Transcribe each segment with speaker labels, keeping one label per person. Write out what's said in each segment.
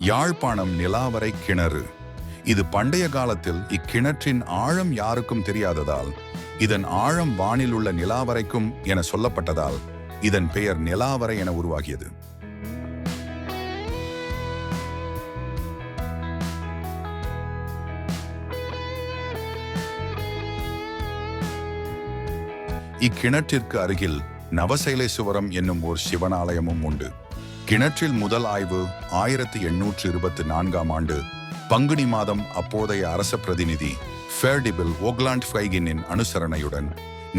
Speaker 1: யாழ்ப்பாணம் நிலாவரை கிணறு. இது பண்டைய காலத்தில் இக்கிணற்றின் ஆழம் யாருக்கும் தெரியாததால், இதன் ஆழம் வானில் உள்ள நிலாவரைக்கும் என சொல்லப்பட்டதால் இதன் பெயர் நிலாவரை என உருவாகியது. இக்கிணற்றிற்கு அருகில் நவசைலேசுவரம் என்னும் ஓர் சிவனாலயமும் உண்டு. கிணற்றில் முதல் ஆய்வு 1824ஆம் ஆண்டு பங்குனி மாதம் அப்போதைய அரச பிரதிநிதி ஃபேர்டிபிள் ஓக்லாண்ட் ஃபைகினின் அனுசரணையுடன்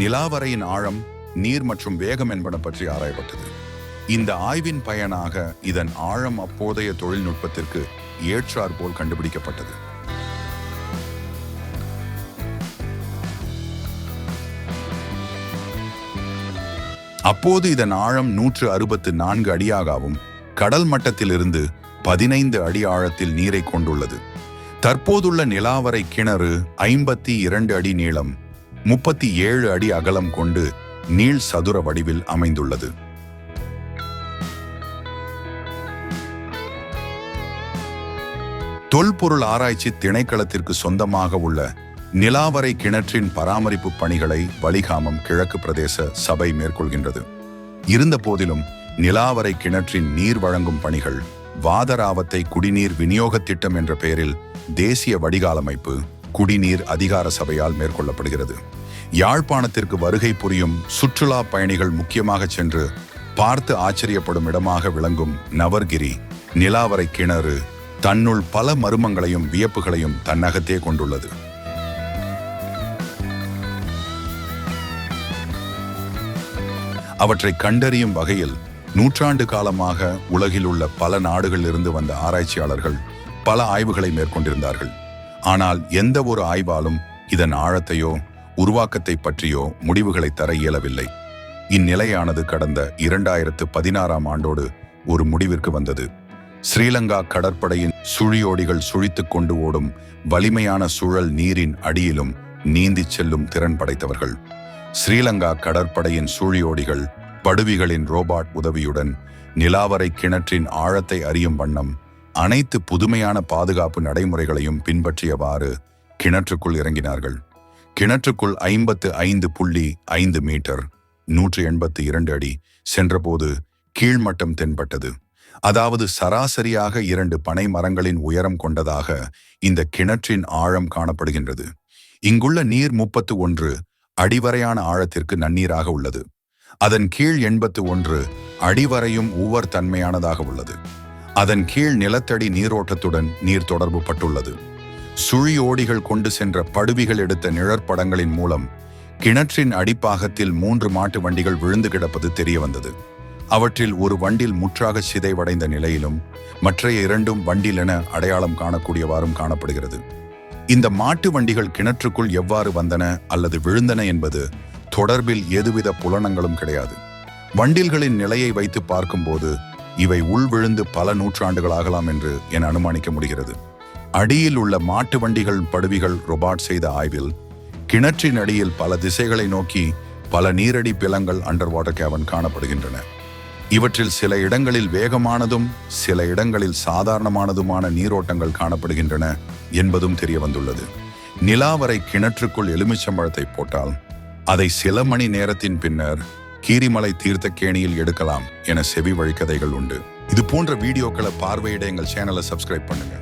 Speaker 1: நிலாவரையின் ஆழம், நீர் மற்றும் வேகம் என்பன பற்றி ஆராயப்பட்டது. இந்த ஆய்வின் பயனாக இதன் ஆழம் அப்போதைய தொழில்நுட்பத்திற்கு ஏற்றாற்போல் கண்டுபிடிக்கப்பட்டது. அப்போது இதன் ஆழம் 164 அடியாகவும் கடல் மட்டத்திலிருந்து 15 அடி ஆழத்தில் நீரை கொண்டுள்ளது. தற்போதுள்ள நிலாவரை கிணறு 52 அடி நீளம், 37 அடி அகலம் கொண்டு நீள் சதுர வடிவில் அமைந்துள்ளது. தொல்பொருள் ஆராய்ச்சி திணைக்களத்திற்கு சொந்தமாக உள்ள நிலாவரை கிணற்றின் பராமரிப்பு பணிகளை வலிகாமம் கிழக்கு பிரதேச சபை மேற்கொள்கின்றது. இருந்த போதிலும் நிலாவரை கிணற்றின் நீர் வழங்கும் பணிகள் வாதராவத்தை குடிநீர் விநியோக திட்டம் என்ற பெயரில் தேசிய வடிகாலமைப்பு குடிநீர் அதிகார சபையால் மேற்கொள்ளப்படுகிறது. யாழ்ப்பாணத்திற்கு வருகை புரியும் சுற்றுலா பயணிகள் முக்கியமாக சென்று பார்த்து ஆச்சரியப்படும் இடமாக விளங்கும் நவர்கிரி நிலாவரை கிணறு தன்னுள் பல மர்மங்களையும் வியப்புகளையும் தன்னகத்தே கொண்டுள்ளது. அவற்றை கண்டறியும் வகையில் நூற்றாண்டு காலமாக உலகில் உள்ள பல நாடுகளில் இருந்து வந்த ஆராய்ச்சியாளர்கள் பல ஆய்வுகளை மேற்கொண்டிருந்தார்கள். ஆனால் எந்த ஒரு ஆய்வாலும் இதன் ஆழத்தையோ உருவாக்கத்தை பற்றியோ முடிவுகளை தர இயலவில்லை. இந்நிலையானது கடந்த 2016ஆம் ஆண்டோடு ஒரு முடிவிற்கு வந்தது. ஸ்ரீலங்கா கடற்படையின் சுழியோடிகள் சுழித்துக் கொண்டு ஓடும் வலிமையான சுழல் நீரின் அடியிலும் நீந்திச் செல்லும் திறன் படைத்தவர்கள். ஸ்ரீலங்கா கடற்படையின் சூழியோடிகள் படுவிகளின் ரோபாட் உதவியுடன் நிலாவரை கிணற்றின் ஆழத்தை அறியும் வண்ணம் அனைத்து புதுமையான பாதுகாப்பு நடைமுறைகளையும் பின்பற்றியவாறு கிணற்றுக்குள் இறங்கினார்கள். கிணற்றுக்குள் 55.5 மீட்டர் 182 அடி சென்றபோது கீழ்மட்டம் தென்பட்டது. அதாவது சராசரியாக 2 பனை மரங்களின் உயரம் கொண்டதாக இந்த கிணற்றின் ஆழம் காணப்படுகின்றது. இங்குள்ள நீர் 31 அடிவரையான ஆழத்திற்கு நன்னீராக உள்ளது. அதன் கீழ் 81 அடிவரையும் ஊவர் தன்மையானதாக உள்ளது. அதன் கீழ் நிலத்தடி நீரோட்டத்துடன் நீர் தொடர்பு பட்டுள்ளது. சுழியோடிகள் கொண்டு சென்ற படுவிகள் எடுத்த நிழற்படங்களின் மூலம் கிணற்றின் அடிப்பாகத்தில் 3 மாட்டு வண்டிகள் விழுந்து கிடப்பது தெரிய வந்தது. அவற்றில் ஒரு வண்டில் முற்றாக சிதைவடைந்த நிலையிலும் மற்றைய 2 வண்டில் என அடையாளம் காணக்கூடியவாறும் காணப்படுகிறது. இந்த மாட்டு வண்டிகள் கிணற்றுக்குள் எவ்வாறு வந்தன அல்லது விழுந்தன என்பது தொடர்பில் எதுவித புலனங்களும் கிடையாது. வண்டில்களின் நிலையை வைத்து பார்க்கும்போது இவை உள்விழுந்து பல நூற்றாண்டுகளாகலாம் என்று என அனுமானிக்க முடிகிறது. அடியில் உள்ள மாட்டு வண்டிகள் படுவிகள் ரோபாட் செய்த ஆய்வில் கிணற்றின் அடியில் பல திசைகளை நோக்கி பல நீரடி பிலங்கள் அண்டர் வாட்டர் கேவன் காணப்படுகின்றன. இவற்றில் சில இடங்களில் வேகமானதும் சில இடங்களில் சாதாரணமானதுமான நீரோட்டங்கள் காணப்படுகின்றன என்பதும் தெரிய வந்துள்ளது. நிலாவரை கிணற்றுக்குள் எலுமிச்சம்பழத்தை போட்டால் அதை சில மணி நேரத்தின் பின்னர் கீரிமலை தீர்த்தக்கேணியில் எடுக்கலாம் என செவி வழிக்கதைகள் உண்டு. இது போன்ற வீடியோக்களை பார்வையிட எங்கள் சேனலை சப்ஸ்கிரைப் பண்ணுங்க.